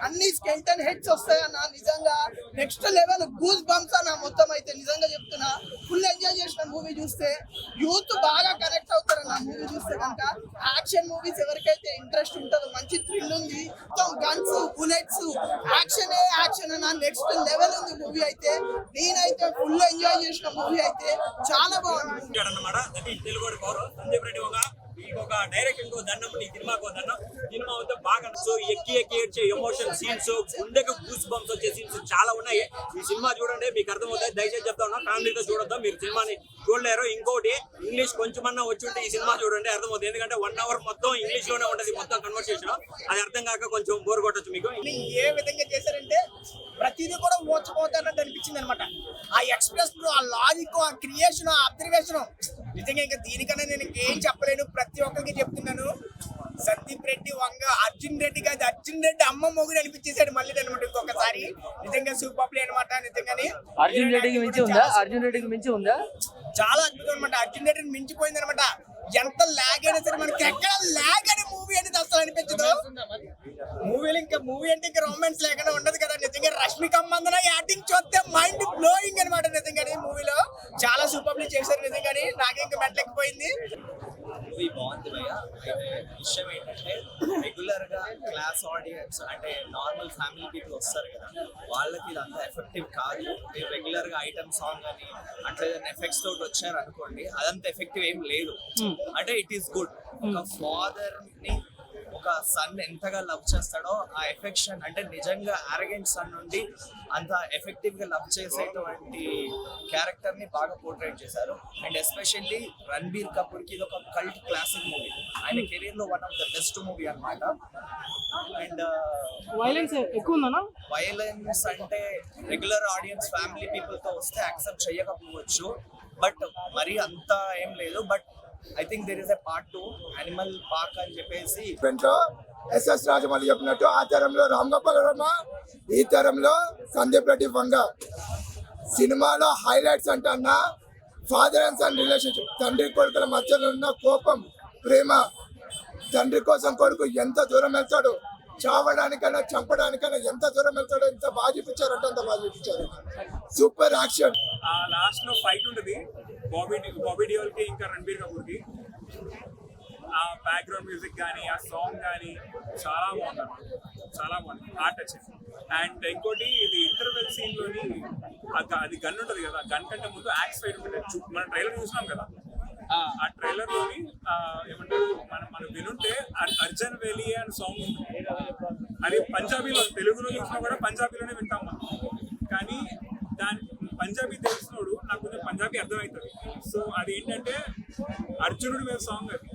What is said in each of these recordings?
అన్ని skeleton heads వస్తాయన్న, నిజంగా next level goose bumps అన్న. మొత్తం అయితే నిజంగా చెప్తున్నా, ఫుల్ ఎంజాయ్ చేసిన మూవీ చూస్తే. యూత్ బాగా కనెక్ట్ అవుతారన్న మూవీ చూస్తే కనుక. యాక్షన్ మూవీస్ ఎవరికైతే ఇంట్రెస్ట్ ఉంటుందో, మంచి థ్రిల్ ఉంది, మొత్తం గన్స్, బుల్లెట్స్, యాక్షన్ అన్న, నెక్స్ట్ లెవెల్ ఉంది మూవీ అయితే. నేనైతే ఫుల్ ఎంజాయ్ చేసిన మూవీ అయితే, చాలా బాగుంది. ఒక డైరెక్షన్ కో దండం, నీ సినిమాకో దండం. సినిమా అయితే బాగా ఎక్కి ఏడ్చే ఎమోషన్ సీన్స్, గుండెకు గూస్ బంప్స్ వచ్చే సీన్స్ చాలా ఉన్నాయి. ఈ సినిమా చూడండి, మీకు అర్థమవుతాయి. దయచేసి చెప్తా ఉన్నా, ఫ్యామిలీతో చూడొద్దాం. మీరు సినిమాని చూడలేరు. ఇంకోటి, ఇంగ్లీష్ కొంచెమన్నా వచ్చి ఉంటే ఈ సినిమా చూడండి, అర్థమవుతుంది. ఎందుకంటే 1 hour మొత్తం ఇంగ్లీష్ లోనే ఉంటది, మొత్తం కన్వర్సేషన్. అది అర్థం కాక కొంచెం బోర్ కొట్టచ్చు మీకు. ఏ విధంగా చేశారంటే ప్రతిదీ కూడా మోసపోతానట్టు అనిపించింది అనమాట. ఆ ఎక్స్ప్రెస్, ఆ లాజిక్, ఆ క్రియేషన్, ఆ అబ్జర్వేషన్, నిజంగా ఇంకా దీనికన్నా నేను ఇంకేం చెప్పలేను. ప్రతి ఒక్కరికి చెప్తున్నాను, సందీప్ రెడ్డి వంగ అర్జున్ రెడ్డి కాదు, అర్జున్ రెడ్డి అమ్మ మొగుడు అనిపించేశాడు మళ్ళీ అనమాట ఇంకొకసారి. నిజంగా సూపర్ అనమాట. నిజంగానే అర్జున్ రెడ్డికి మించి ఉందా? చాలా అద్భుతం అనమాట. అర్జున్ రెడ్డిని మించిపోయింది అనమాట. ఎంత లాగ్ అయినా సరే మనకి ఎక్కడ లాగ్ అని మూవీ అనేది అసలు అనిపించదు. మూవీలు ఇంకా మూవీ అంటే ఇంకా రొమాన్స్ లేకుండా ఉండదు కదా. నిజంగా రష్మిక మందన యాక్టింగ్ చూస్తే మైండ్ బ్లోయింగ్ అనమాట. నిజంగానే మూవీలో చాలా సూపర్లీ చేశారు. నిజంగానే నాకే ఇంకా మెట్లెక్కిపోయింది. మూవీ బాగుంది భయ్య. అయితే విషయం ఏంటంటే, రెగ్యులర్ గా క్లాస్ ఆడియన్స్ అంటే నార్మల్ ఫ్యామిలీ పీపుల్ వస్తారు కదా, వాళ్ళకి ఇదంతా ఎఫెక్టివ్ కాదు. మీరు రెగ్యులర్ గా ఐటమ్ సాంగ్ అని అట్లా ఎఫెక్ట్స్ తోటి వచ్చారు అనుకోండి, అదంతా ఎఫెక్టివ్ ఏం లేదు. అంటే ఇట్ ఈస్ గుడ్. ఒక ఫాదర్ ని ఒక సన్ ఎంతగా లవ్ చేస్తాడో, ఆ ఎఫెక్షన్ అంటే నిజంగా అరగెంట్ సన్ నుండి అంత ఎఫెక్టివ్ గా లవ్ చేసేటువంటి క్యారెక్టర్ ని బాగా పోర్ట్రేట్ చేశారు. అండ్ ఎస్పెషల్లీ రణబీర్ కపూర్ కి ఇది ఒక కల్ట్ క్లాసిక్ మూవీ. ఆయన కెరీర్ లో one of the best movie అన్నమాట. అండ్ వైలెన్స్ ఎక్కువ ఉందనా? వైలెన్స్ అంటే రెగ్యులర్ ఆడియన్స్ ఫ్యామిలీ పీపుల్ తో వస్తే యాక్సెప్ట్ చేయకపోవచ్చు, బట్ మరి అంత ఏం లేదు. But I think there is a part 2 Animal Park అని చెప్పేసి ఎస్ఎస్ రాజమౌళి చెప్పినట్టు ఆ తరంలో రామ్ గోపాల్ వర్మ, ఈ తరంలో సందీప్ రెడ్డి వంగ. సినిమాలో హైలైట్స్ అంటే అన్న ఫాదర్ అండ్ సన్ రిలేషన్షిప్, తండ్రి కొడుకుల మధ్యలో ఉన్న కోపం, ప్రేమ, తండ్రి కోసం కొడుకు ఎంత దూరం వెళ్తాడు, చావడానికైనా చంపడానికైనా ఎంత దూరం వెళ్తాడో ఎంత బాగా చూపించారంటే అంత బాగా చూపించారు. Super action. లాస్ట్ లో ఫైట్ ఉంటుంది బాబీ డియోల్ కి ఇంకా రణబీర్ కపూర్ కి. ఆ బ్యాక్గ్రౌండ్ మ్యూజిక్ కానీ, ఆ సాంగ్ కానీ చాలా బాగుంది, చాలా బాగుంది, హార్ట్ టచ్. అండ్ ఇంకోటి, ఇది ఇంటర్వెల్ సీన్ లోని అది గన్ ఉంటుంది కదా, గన్ కంటే ముందు యాక్స్ ఫైట్ ఉంటుంది. మనం ట్రైలర్ చూసినాం కదా, ఆ ట్రైలర్ లోని ఏమంటారు, మనం వినుంటే అర్జున్ వేలి అని సాంగ్ ఉంటుంది. అది పంజాబీలో, తెలుగులో చూసినా కూడా పంజాబీలోనే వింటాం మనం. కానీ దాని పంజాబీ తెలిసినోడు నాకు కొంచెం పంజాబీ అర్థమవుతుంది. సో అది ఏంటంటే అర్జునుడి మీద సాంగ్. అది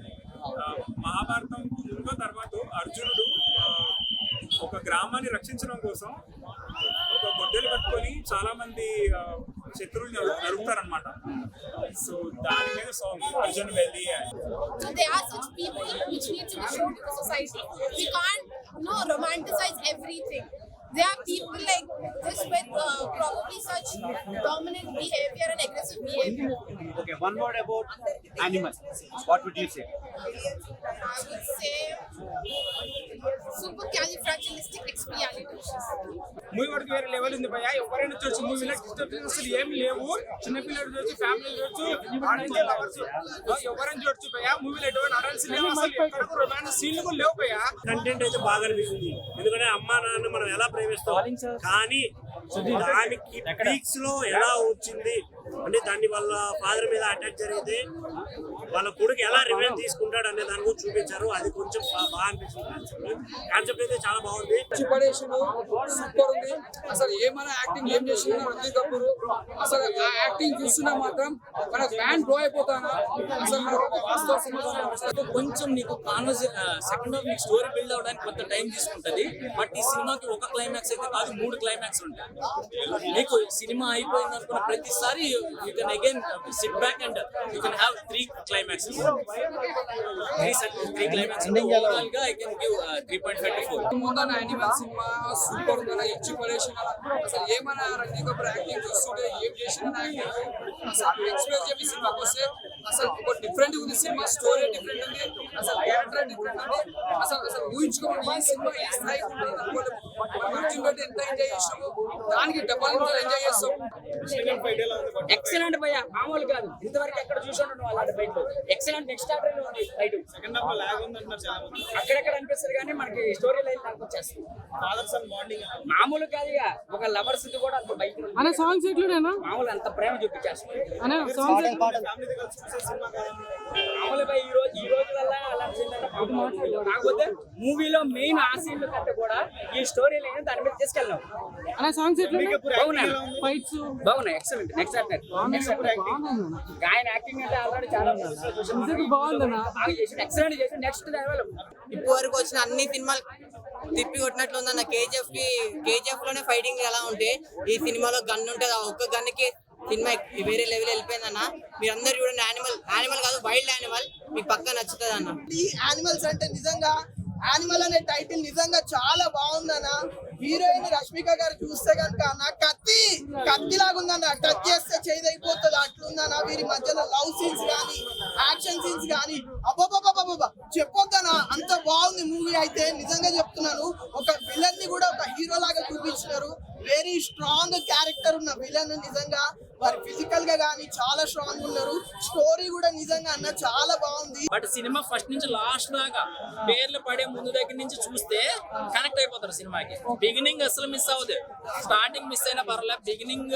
మహాభారతం తర్వాత అర్జునుడు ఒక గ్రామాన్ని రక్షించడం కోసం ఒక గొడ్డలు పట్టుకొని చాలా మంది శత్రువుల్ని నరుకుతారనమాట. సో దాని మీద సాంగ్ అర్జున్ వెల్లి. So there are such people which need to be shown to the society. We can't romanticize everything. There are people like this with probably such dominant behavior and aggressive behavior. Okay, one word about Animal. What would you say? I would say supercalifragilisticexpialidocious. Movie వరకు వేరే level ఉంది భయ్య. ఎవరైనా చూసి మూవీలో disturbance అసలు ఏమి లేవు. చిన్నపిల్లలు చూసి, ఫ్యామిలీ చూడొచ్చు, ఎవరైనా చూడొచ్చు భయ్య. మూవీలో ఎటువంటి అడల్ట్స్ లేవు, అసలు రొమాన్స్ సీన్లు కూడా లేవు భయ్య. కంటెంట్ అయితే బాగా అనిపిస్తుంది. ఎందుకంటే అమ్మా నాన్న మనం ఎలా ప్రేమిస్తాం, కానీ దానికి పీక్స్ లో ఎలా వచ్చింది అంటే దాన్ని వాళ్ళ ఫాదర్ మీద అటాక్ జరిగితే వాళ్ళ కొడుకు ఎలా రివెంజ్ తీసుకుంటాడు అనే దాని గురించి చూపించారు. అది కొంచెం బాగా అనిపిస్తుంది. కాన్సెప్ట్ అయితే చాలా బాగుంది. సూపర్ ఉంది. అసలు ఏమైనా యాక్టింగ్ ఏం చేసిన రణబీర్ కపూర్, అసలు ఆ యాక్టింగ్ చూస్తున్నా మాత్రం మన ఫ్యాన్ బ్లో అయిపోతానా. అసలు వాస్తవ కొంచెం నీకు సెకండ్ హాఫ్ నీకు స్టోరీ బిల్డ్ అవడానికి కొంత టైం తీసుకుంటది. బట్ ఈ సినిమాకి ఒక క్లైమాక్స్ అయితే కాదు, 3 క్లైమాక్స్ ఉంటాయి. నీకు సినిమా అయిపోయింది అనుకున్న ప్రతిసారి you can again sit back and you can have 3 climaxes. 3 climaxes. Overall ga I can give 3.5 to 4. ముందన్న యానిమల్ సినిమా సూపర్ ఉందన్న ఇచ్చి పడేసిన అసలు ఏమన్నా రణబీర్ కపూర్ యాక్టింగ్ చూస్తుంటే ఏం చేసిన యాక్టింగ్ అసలు ఎక్స్ప్రెస్ చేసి సినిమాకి వస్తే అసలు ఒక డిఫరెంట్ ఉంది సినిమా, స్టోరీ డిఫరెంట్ ఉంది, అసలు క్యారెక్టర్ డిఫరెంట్ ఉంది. అసలు ఊహించుకోండి ఈ సినిమా ఈ స్థాయికి ఉంటుంది అనుకోలేదు. మనం అర్జున్ రెడ్డి ఎంత ఎంజాయ్ చేసామో దానికి డబల్ ఎంజాయ్ చేస్తాం. ఎక్సలెంట్ భయ్య, మామూలు కాదు. ఇంతవరకు ఎక్కడ చూసాను అలాంటి ఫైట్. ఎక్సలెంట్. నెక్స్ట్ ఆర్డర్ లో ఉంది ఫైట్. సెకండ్ హాఫ్ లో లాగ్ ఉందంటున్నారు చాలా మంది. అక్కడెక్కడ అనిపిస్తుంది కానీ మనకి స్టోరీ లైన్ దానికి వచ్చేస్తుంది. ఫాదర్ సన్ బాండింగ్ మామూలు కాదు ఇక. ఒక లవర్స్ కూడా అంత బయట అనే సాంగ్స్ ఎట్లునేనా మామూలు అంత ప్రేమ చూపించేస్తుంది. అనే సాంగ్స్ ఫ్యామిలీతో కలిసి చూసే సినిమా కాదు. మామూలుగా ఈ రోజులల్లా అలాంటి సినిమా కాకపోతే మూవీలో మెయిన్ ఆ సీన్లు కంటే కూడా ఈ స్టోరీ లైన్ దాని మీద తీసుకెళ్ళాం. అనే సాంగ్స్ ఎట్లునే బాగున్నాయి, ఫైట్స్ బాగున్నాయి. ఎక్సలెంట్. నెక్స్ట్ ఆయన యాక్టింగ్ అంటే ఆల్రెడీ చాలా బాగుందన్నా. బాగా చేసి ఎక్సలెంట్ చేసి నెక్స్ట్ లెవెల్. ఇప్పటి వరకు వచ్చిన అన్ని సినిమాలు తిప్పి కొట్టినట్లు ఉందన్న. కేజీఎఫ్ లోనే ఫైటింగ్ ఎలా ఉంటే ఈ సినిమాలో గన్ ఉంటుంది. ఆ ఒక్క గన్ కి సినిమా వేరే లెవెల్ వెళ్ళిపోయిందన్న. మీరు అందరు చూడండి. యానిమల్ కాదు, వైల్డ్ యానిమల్. మీకు పక్కా నచ్చుతుంది అన్న. ఈ యానిమల్స్ అంటే నిజంగా యానిమల్ అనే టైటిల్ నిజంగా చాలా బాగుందన్న. హీరోయిన్ రష్మిక గారు చూస్తే కనుక నా కత్తి లాగా ఉందన్న. టచ్ చేస్తే చేదైపోతుంది అట్లుందన్న. వీరి మధ్యలో లవ్ సీన్స్ కానీ యాక్షన్ సీన్స్ కానీ అబ్బాబాబాబాబా చెప్పొద్దనా, అంత బాగుంది మూవీ అయితే. నిజంగా చెప్తున్నాను, ఒక విలన్ ని కూడా ఒక హీరో లాగా చూపించినారు. వెరీ స్ట్రాంగ్ క్యారెక్టర్ ఉన్న విలన్. నిజంగా వారు ఫిజికల్ గా కానీ చాలా స్ట్రాంగ్ ఉన్నారు. స్టోరీ కూడా నిజంగా అన్న చాలా బాగుంది. బట్ సినిమా ఫస్ట్ నుంచి లాస్ట్ దాకా పేర్లు పడే ముందు దగ్గర నుంచి చూస్తే కనెక్ట్ అయిపోతారు సినిమాకి. బిగినింగ్ అసలు మిస్ అవ్వదు. స్టార్టింగ్ మిస్ అయినా పర్లేదు, బిగినింగ్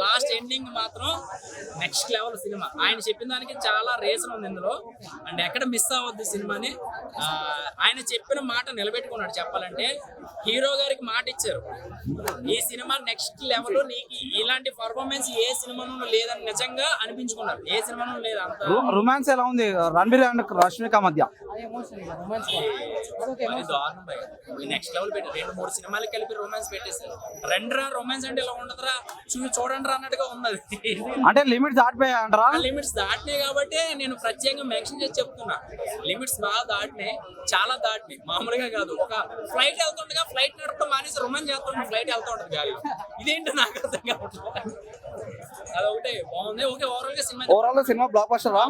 లాస్ట్ ఎండింగ్ మాత్రం నెక్స్ట్ లెవెల్ సినిమా. ఆయన చెప్పిన దానికి చాలా రీజన్ ఉంది ఇందులో, అండ్ ఎక్కడ మిస్ అవ్వద్దు సినిమాని. ఆయన చెప్పిన మాట నిలబెట్టుకున్నాడు. చెప్పాలంటే హీరో గారికి మాట ఇచ్చారు, ఈ సినిమా నెక్స్ట్ లెవెల్, నీకు ఇలాంటి పర్ఫార్మెన్స్ ఏ సినిమాలో లేదని నిజంగా అనిపించుకున్నారు. ఏ సినిమాలో లేదు. అంత రొమాన్స్ ఎలా ఉంది రణబీర్ అండ్ రష్మిక మధ్య? నెక్స్ట్ లెవెల్ పెట్టి 2-3 సినిమాలు కలిపి రొమాన్స్ పెట్టేసారు. రొమాన్స్ అంటే ఇలా ఉండదురా, చూడండి అన్నట్టుగా ఉన్నది. అంటే లిమిట్స్ దాటిపోయా అంటారా? లిమిట్స్ దాటినాయి కాబట్టి నేను ప్రత్యేకంగా మెన్షన్ చేసి చెప్తున్నా. లిమిట్స్ బాగా దాటినాయి, చాలా దాటినాయి. మామూలుగా కాదు. ఒక ఫ్లైట్ వెళ్తుండగా ఫ్లైట్ నడపడం మానేసి రొమాన్స్ చేస్తుంటే ఫ్లైట్ వెళ్తూ ఉంటుంది గాలి. ఇదేంటి నాకు అర్థం కావట్లేదు. అదొకటే బాగుంది. ఓకే, ఓవరాల్ గా సినిమా బ్లాక్ బస్టర్ రా.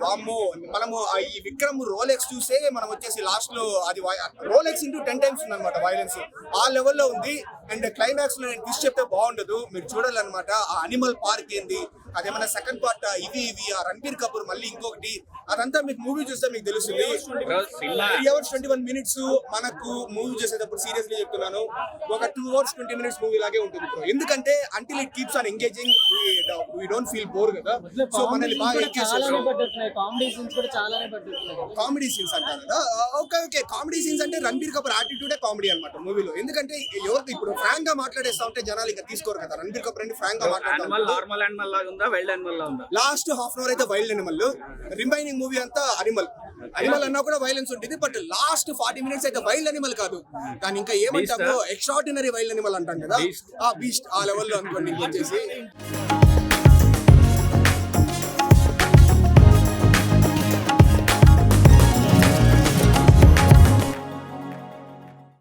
వామ్మో, మనము ఈ విక్రమ్ రోలెక్స్ చూసే మనం వచ్చేసి లాస్ట్ లో అది రోలెక్స్ ఇంటూ 10 times ఉంది అనమాట వైలెన్స్. ఆ లెవెల్లో ఉంది. అండ్ క్లైమాక్స్ లో నేను ట్విస్ట్ చెప్తే బాగుండదు, మీరు చూడాలన్నమాట. ఆ అనిమల్ పార్క్ ఏంది, అదేమన్నా సెకండ్ పార్ట్, ఇవి ఆ రణబీర్ కపూర్ మళ్ళీ ఇంకొకటి, అదంతా మీకు మూవీ చూస్తే మీకు తెలుస్తుంది. 3 hours 21 minutes మనకు మూవీ చేసేటప్పుడు సీరియస్లీ చెప్తున్నాను, ఒక 2 hours 20 minutes మూవీ లాగే ఉంటుంది. ఎందుకంటే until it keeps on engaging, we don't feel bored కదా. సో మనల్ని బాగా ఎంగేజ్ చేస్తారు. కామెడీ సీన్స్ అంటారు కదా. ఓకే, కామెడీ సీన్స్ అంటే రణబీర్ కపూర్ యాటిట్యూడే కామెడీ అనమాట మూవీలో. ఎందుకంటే ఎవరికి ఇప్పుడు ఫ్రాంక్ గా మాట్లాడేస్తా ఉంటే జనాలు ఇక తీసుకోరు కదా. రణబీర్ కపూర్ అంటే ఫ్రాంక్ గా మాట్లాడతారు. లాస్ట్ హాఫ్ అన్ అవర్ అయితే వైల్డ్ అనిమల్, రిమైనింగ్ మూవీ అంతా అనిమల్ అన్నా కూడా వైలెన్స్ ఉంటుంది. బట్ లాస్ట్ 40 minutes అయితే వైల్డ్ అనిమల్ కాదు, దాని ఇంకా ఏమంటాము, ఎక్స్ట్రాడినరీ వైల్డ్ అనిమల్ అంటాం కదా. ఆ బీస్ట్, ఆ లెవెల్లో అనుకోండి వచ్చేసి.